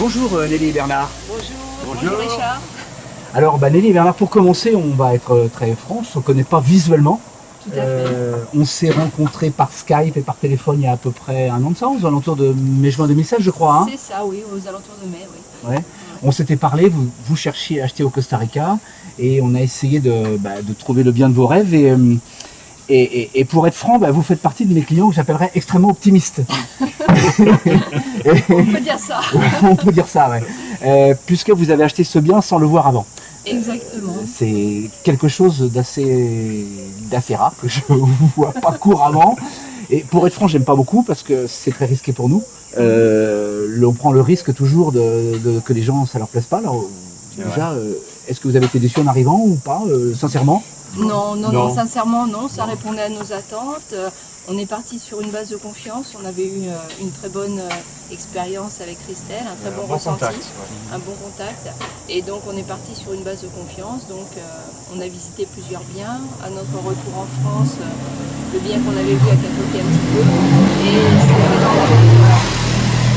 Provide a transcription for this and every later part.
Bonjour Nelly et Bernard. Bonjour Richard. Alors Nelly et Bernard, pour commencer, on va être très francs, on ne se connaît pas visuellement. Tout à fait. On s'est rencontrés par Skype et par téléphone il y a à peu près un an de ça, aux alentours de mai-juin 2016 je crois. Hein. C'est ça, oui, aux alentours de mai, oui. Ouais. On s'était parlé, vous cherchiez à acheter au Costa Rica et on a essayé de trouver le bien de vos rêves et pour être franc, vous faites partie de mes clients que j'appellerais extrêmement optimistes. On peut dire ça. On peut dire ça, ouais. Puisque vous avez acheté ce bien sans le voir avant. Exactement. C'est quelque chose d'assez rare que je ne vois pas couramment. Et pour être franc, j'aime pas beaucoup parce que c'est très risqué pour nous. On prend le risque toujours que les gens, ça leur plaise pas. Alors, déjà, est-ce que vous avez été déçu en arrivant ou pas, sincèrement? Non, sincèrement non, ça répondait à nos attentes. On est parti sur une base de confiance, on avait eu une très bonne expérience avec Christelle, un très bon ressenti, un bon contact. Et donc on est parti sur une base de confiance, donc on a visité plusieurs biens. À notre retour en France, le bien qu'on avait vu a capoté un petit peu. Et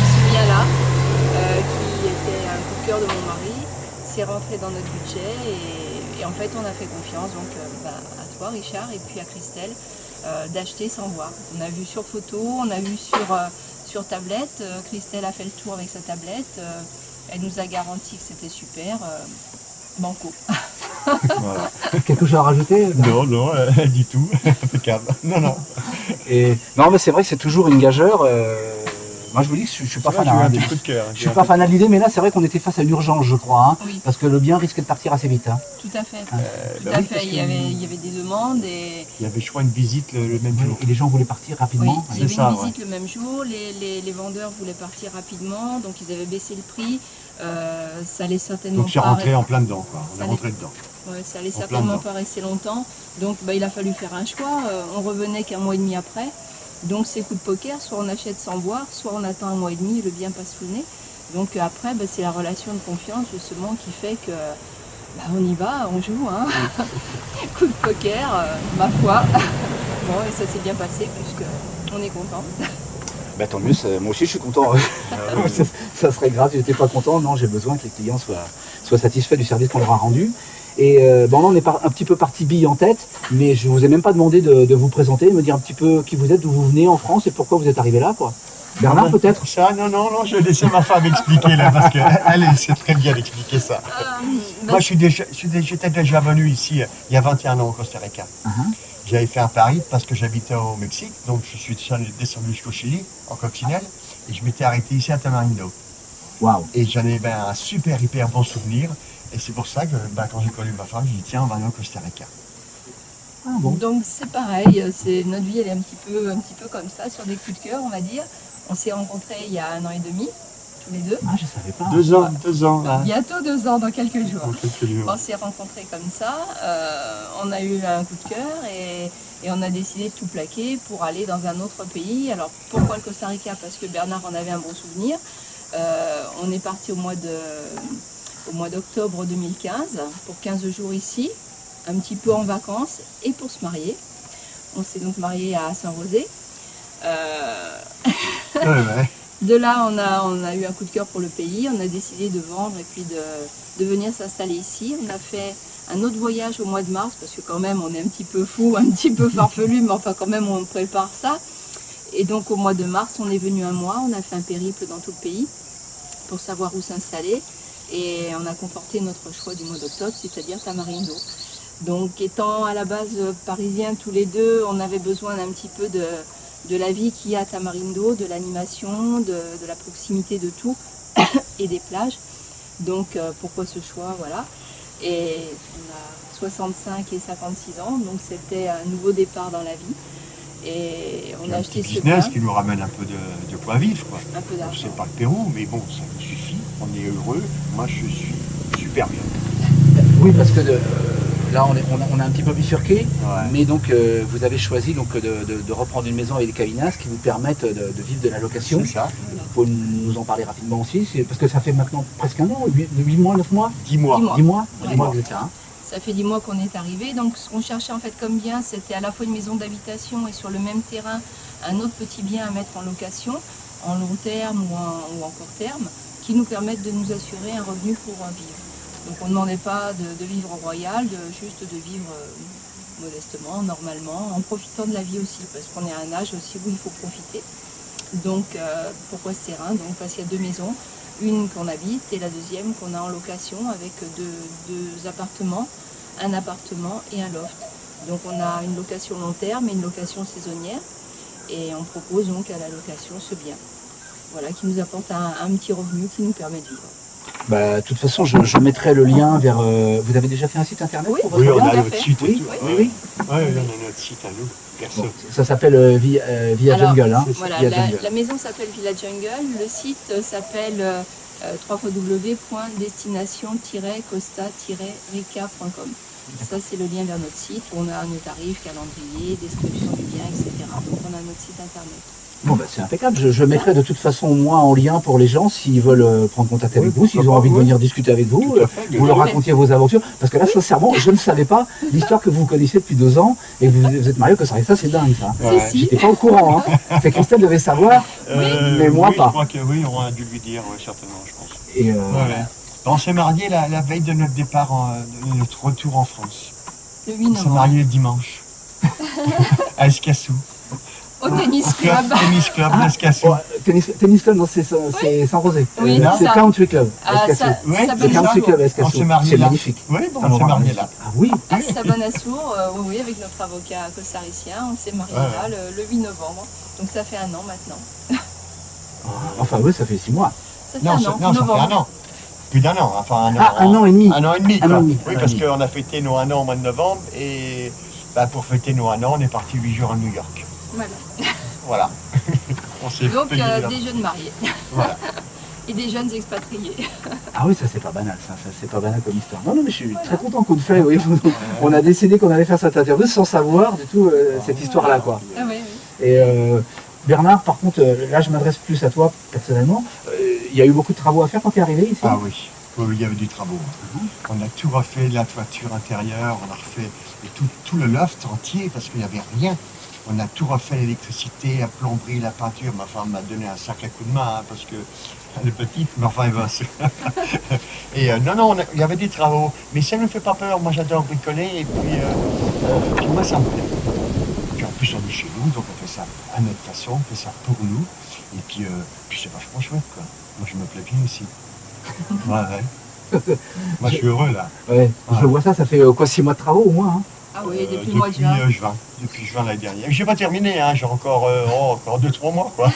ce bien-là, qui était un coup de cœur de mon mari, s'est rentré dans notre budget et en fait on a fait confiance donc, à toi Richard et puis à Christelle. D'acheter sans voir. On a vu sur photo, on a vu sur tablette, Christelle a fait le tour avec sa tablette, elle nous a garanti que c'était super, banco. Voilà. Quelque chose à rajouter? Non, du tout, impeccable. Non. Non mais c'est vrai que c'est toujours une gageure. Moi je vous dis que je ne suis pas fan. Je suis pas fan de l'idée, mais là c'est vrai qu'on était face à une urgence, je crois, hein, oui. Parce que le bien risquait de partir assez vite. Hein. Tout à fait. Tout à fait. Il y avait des demandes et. Il y avait, je crois, une visite le même jour. Et les gens voulaient partir rapidement. Oui, il y avait une visite le même jour. Les vendeurs voulaient partir rapidement, donc ils avaient baissé le prix. Ça allait certainement. Donc c'est rentré en plein dedans, quoi. On est rentré dedans. Ouais, ça allait certainement pas rester longtemps. Donc il a fallu faire un choix. On revenait qu'un mois et demi après. Donc c'est coup de poker, soit on achète sans voir, soit on attend un mois et demi et le bien passe sous le nez. Donc après, c'est la relation de confiance justement qui fait que on y va, on joue. Hein. Coup de poker, ma foi. Bon, et ça s'est bien passé puisqu'on est content. Tant mieux, moi aussi je suis content. Ça serait grave si je n'étais pas content. Non, j'ai besoin que les clients soient satisfaits du service qu'on leur a rendu. Et là on est un petit peu parti bille en tête, mais je vous ai même pas demandé de vous présenter, de me dire un petit peu qui vous êtes, d'où vous venez en France et pourquoi vous êtes arrivé là, quoi. Bernard peut-être? Ça, non, je vais laisser ma femme expliquer là, parce qu'elle sait très bien expliquer ça. Moi j'étais déjà venu ici il y a 21 ans au Costa Rica. J'avais fait un pari parce que j'habitais au Mexique, donc je suis descendu jusqu'au Chili, en coccinelle, et je m'étais arrêté ici à Tamarindo. Wow. Et j'en ai un hyper bon souvenir. Et c'est pour ça que quand j'ai connu ma femme, j'ai dit tiens, on va aller au Costa Rica. Ah bon. Donc c'est pareil, notre vie elle est un petit peu comme ça, sur des coups de cœur on va dire. On s'est rencontrés il y a 1 an et demi, tous les deux. Ah je savais pas. 2 ans. Là. Bientôt 2 ans dans quelques jours. On s'est rencontrés comme ça, on a eu un coup de cœur et on a décidé de tout plaquer pour aller dans un autre pays. Alors pourquoi le Costa Rica? Parce que Bernard en avait un bon souvenir. On est parti au mois d'octobre 2015 pour 15 jours ici, un petit peu en vacances et pour se marier. On s'est donc marié à Saint-Rosé. De là, on a eu un coup de cœur pour le pays, on a décidé de vendre et puis de venir s'installer ici. On a fait un autre voyage au mois de mars parce que quand même on est un petit peu fou, un petit peu farfelu, mais enfin quand même on prépare ça. Et donc au mois de mars, on est venu un mois, on a fait un périple dans tout le pays pour savoir où s'installer. Et on a conforté notre choix du mois d'octobre, c'est-à-dire Tamarindo. Donc étant à la base parisiens tous les deux, on avait besoin d'un petit peu de la vie qu'il y a à Tamarindo, de l'animation, de la proximité de tout et des plages. Donc pourquoi ce choix, voilà. Et on a 65 et 56 ans, donc c'était un nouveau départ dans la vie. Et on a acheté ce business qui nous ramène un peu de quoi vivre, quoi. Un peu d'argent. C'est pas le Pérou, mais bon, ça nous suffit. On est heureux. Moi, je suis super bien. Oui, parce que là, on a un petit peu bifurqué, mais donc vous avez choisi donc, de reprendre une maison avec des cabinas qui vous permettent de vivre de la location. C'est ça. Il faut nous en parler rapidement aussi, parce que ça fait maintenant presque un an, 8 mois, 9 mois 10 mois. 10 mois, ouais. 10 mois que vous êtes là. Hein. Ça fait 10 mois qu'on est arrivé, donc ce qu'on cherchait en fait comme bien, c'était à la fois une maison d'habitation et sur le même terrain, un autre petit bien à mettre en location, en long terme ou en court terme, qui nous permettent de nous assurer un revenu pour vivre. Donc on ne demandait pas de vivre au royal, juste de vivre modestement, normalement, en profitant de la vie aussi, parce qu'on est à un âge aussi où il faut profiter. Donc pourquoi ce terrain? Donc parce qu'il y a 2 maisons, une qu'on habite et la deuxième qu'on a en location avec deux appartements, un appartement et un loft. Donc on a une location long terme et une location saisonnière et on propose donc à la location ce bien. Voilà, qui nous apporte un petit revenu qui nous permet de vivre. Bah, de toute façon, je mettrai le lien vers... vous avez déjà fait un site internet Oui, pour votre on bien? a notre site. Oui, Oui, oui. on a notre site à nous, perso. Bon, ça s'appelle Via Alors, Jungle. Hein, voilà, Via Jungle. la maison s'appelle Villa Jungle, le site s'appelle www.destination-costa-rica.com. Ça, c'est le lien vers notre site. On a nos tarifs, calendrier, description du bien, etc. Donc, on a notre site internet. Bon, bah, c'est impeccable. Je mettrai de toute façon moi en lien pour les gens s'ils veulent prendre contact avec vous, s'ils ont envie de venir discuter avec vous, Tout à fait, vous leur racontiez vos aventures. Parce que là, sincèrement, je ne savais pas l'histoire que vous connaissiez depuis 2 ans et que vous êtes marié au Costa Rica, c'est dingue ça. Si, si. J'étais pas au courant. Hein. C'est Christelle devait savoir, mais moi oui, pas. Je crois que oui, on a dû lui dire, oui, certainement, je pense. Et On s'est mariés la veille de notre départ, de notre retour en France. Le 8 On s'est novembre. mariés le dimanche à Escassou. Au tennis club. Tennis club d'Escassou. bon, tennis club, non, c'est sans rosé. Oui, c'est ça. Country Club. Ah, Escassou. ça, Oui, ça Le c'est s'appelle ça. Country Club On Escassou. s'est mariés C'est là. magnifique. Oui, bon, Ça on me s'est rend mariés magnifique. là. Ah oui. à Sabanassour, oui, avec notre avocat costaricien. On s'est mariés là le 8 novembre. Donc ça fait 1 an maintenant. Enfin oui, ça fait 6 mois. Ça fait Non, 1 ça an, fait novembre. 1 an. Plus d'1 an, enfin 1 an. Ah, 1 an et demi. 1 an et demi, Un quoi. an et demi. Oui, Un an parce et demi. qu'on a fêté nos 1 an au mois de novembre et pour fêter nos 1 an, on est parti 8 jours à New York. Voilà. Voilà. On s'est Donc payé là. des jeunes mariés Voilà. et des jeunes expatriés. Ah oui, ça c'est pas banal, ça c'est pas banal comme histoire. Non, non, mais je suis très content qu'on le fait, oui. On a décidé qu'on allait faire cette interview sans savoir du tout cette histoire-là, quoi. Ah oui, oui. Et Bernard, par contre, là je m'adresse plus à toi personnellement. Il y a eu beaucoup de travaux à faire quand tu es arrivé ici? Ah oui. Oui, il y avait du travaux. On a tout refait, la toiture intérieure, on a refait tout le loft entier parce qu'il n'y avait rien. On a tout refait, l'électricité, la plomberie, la peinture. Ma femme m'a donné un sacré coup de main parce que elle est petite, mais enfin elle va. Et non, il y avait des travaux, mais ça ne me fait pas peur. Moi j'adore bricoler et puis moi ça me plaît. Puis en plus on est chez nous, donc on fait ça à notre façon, on fait ça pour nous. Et puis c'est vachement chouette quoi. Moi je me plais bien ici. Ouais. Moi je suis heureux là. Ouais, je vois ça, ça fait quoi, 6 mois de travaux au moins, hein? Ah oui, depuis le mois de juin. Depuis juin l'année dernière. J'ai pas terminé, hein, j'ai encore 2-3 mois quoi.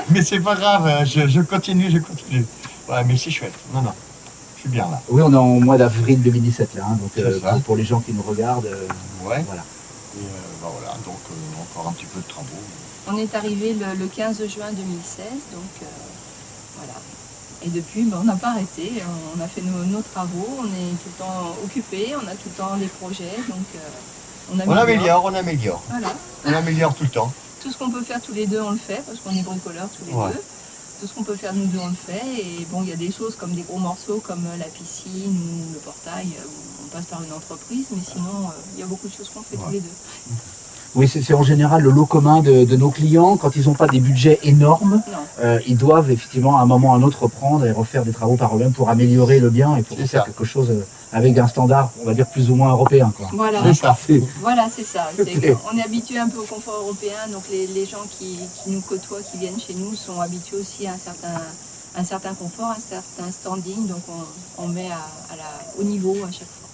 Mais c'est pas grave, je continue. Ouais, mais c'est chouette. Non, je suis bien là. Oui, on est en mois d'avril 2017 là, hein, donc C'est ça. pour les gens qui nous regardent, Ouais. voilà. Et voilà, donc encore un petit peu de travaux. On est arrivé le 15 juin 2016, donc voilà. Et depuis, on n'a pas arrêté, on a fait nos travaux, on est tout le temps occupés, on a tout le temps des projets, donc on améliore. On améliore. Voilà. On améliore tout le temps. Tout ce qu'on peut faire tous les deux, on le fait, parce qu'on est bricoleurs tous les deux. Tout ce qu'on peut faire nous deux, on le fait. Et bon, il y a des choses comme des gros morceaux, comme la piscine ou le portail, où on passe par une entreprise, mais sinon, il y a beaucoup de choses qu'on fait tous les deux. Oui, c'est en général le lot commun de nos clients. Quand ils n'ont pas des budgets énormes, ils doivent effectivement à un moment ou à un autre reprendre et refaire des travaux par eux-mêmes pour améliorer le bien et pour faire quelque chose avec un standard, on va dire, plus ou moins européen, quoi. Voilà, C'est ça. voilà, c'est ça. On est habitué un peu au confort européen, donc les gens qui nous côtoient, qui viennent chez nous, sont habitués aussi à un certain confort, un certain standing, donc on met au niveau à chaque fois.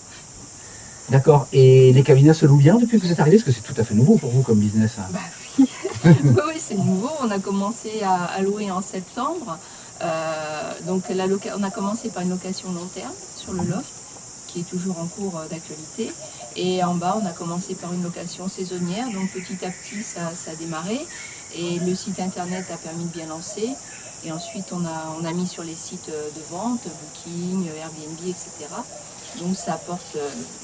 D'accord. Et les cabinets se louent bien depuis que vous êtes arrivé? Parce que c'est tout à fait nouveau pour vous comme business. Hein. Bah oui, oui, c'est nouveau. On a commencé à louer en septembre. Donc on a commencé par une location long terme sur le loft, qui est toujours en cours d'actualité. Et en bas, on a commencé par une location saisonnière. Donc petit à petit, ça a démarré. Et le site internet a permis de bien lancer. Et ensuite, on a mis sur les sites de vente, Booking, Airbnb, etc. Donc ça apporte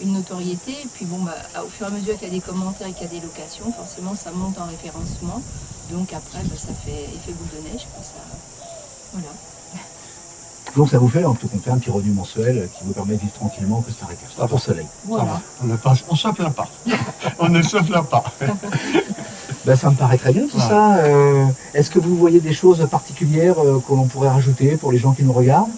une notoriété. Et puis bon, au fur et à mesure qu'il y a des commentaires et qu'il y a des locations, forcément, ça monte en référencement. Donc après, ça fait effet boule de neige. Voilà. Donc ça vous fait, en tout cas, un petit revenu mensuel qui vous permet de vivre tranquillement au Costa Rica. C'est pas pour soleil. Voilà. On ne se plaint pas. On ne se plaint pas. Ça me paraît très bien tout ça. Est-ce que vous voyez des choses particulières que l'on pourrait rajouter pour les gens qui nous regardent?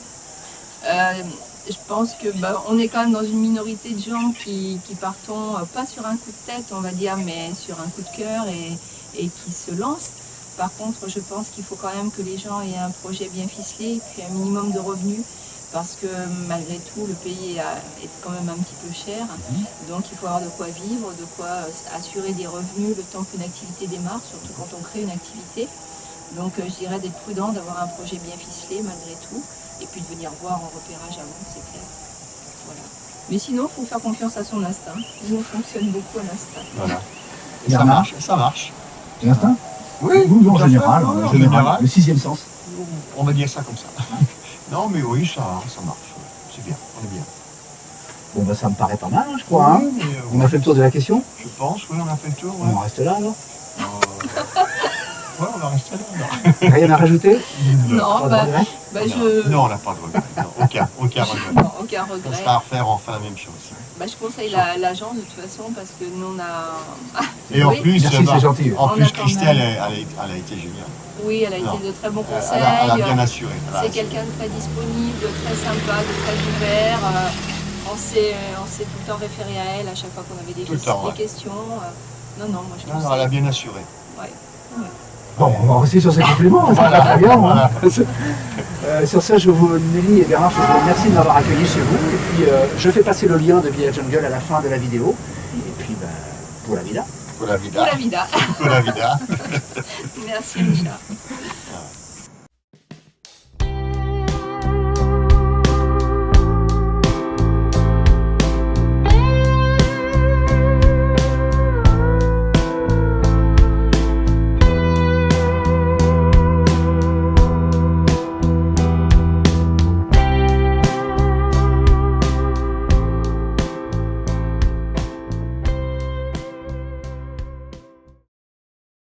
Je pense que on est quand même dans une minorité de gens qui partons pas sur un coup de tête, on va dire, mais sur un coup de cœur et qui se lancent. Par contre, je pense qu'il faut quand même que les gens aient un projet bien ficelé et puis un minimum de revenus, parce que malgré tout, le pays est quand même un petit peu cher. Donc il faut avoir de quoi vivre, de quoi assurer des revenus le temps qu'une activité démarre, surtout quand on crée une activité. Donc je dirais d'être prudent, d'avoir un projet bien ficelé malgré tout, et puis de venir voir en repérage avant, c'est clair. Voilà. Mais sinon, il faut faire confiance à son instinct. Nous, on fonctionne beaucoup à l'instinct. Voilà. Et ça marche, ça marche. L'instinct? Oui, en général, en général. Le sixième sens. On va dire ça comme ça. Non, mais oui, ça marche. C'est bien, on est bien. Bon, ça me paraît pas mal, je crois. Oui, mais, on a fait le tour de la question? Je pense, oui, on a fait le tour. On en reste là, alors? Ouais, on va rester là. Rien à rajouter? Non, non, on n'a pas de regret. Non, aucun regret. Non, aucun regret. On sera à refaire enfin la même chose. Je conseille l'agence de toute façon parce que nous on a... Et en plus, merci, c'est gentil. En plus, Christelle, elle a été géniale. Oui, elle a été de très bons conseils. Elle a bien assuré. C'est quelqu'un de très disponible, de très sympa, de très ouvert. On s'est tout le temps référé à elle à chaque fois qu'on avait des questions. Non, moi je conseille. Elle a bien assuré. Ouais. Bon, on va rester sur ces compléments, ça va très bien. Voilà. Sur ça, Nelly et Bernard, je vous remercie de m'avoir accueilli chez vous. Et puis, je fais passer le lien de Villa Jungle à la fin de la vidéo. Et puis, pour la vida. Pour la vida. Pour la vida. Pour la vida. Merci, Richard.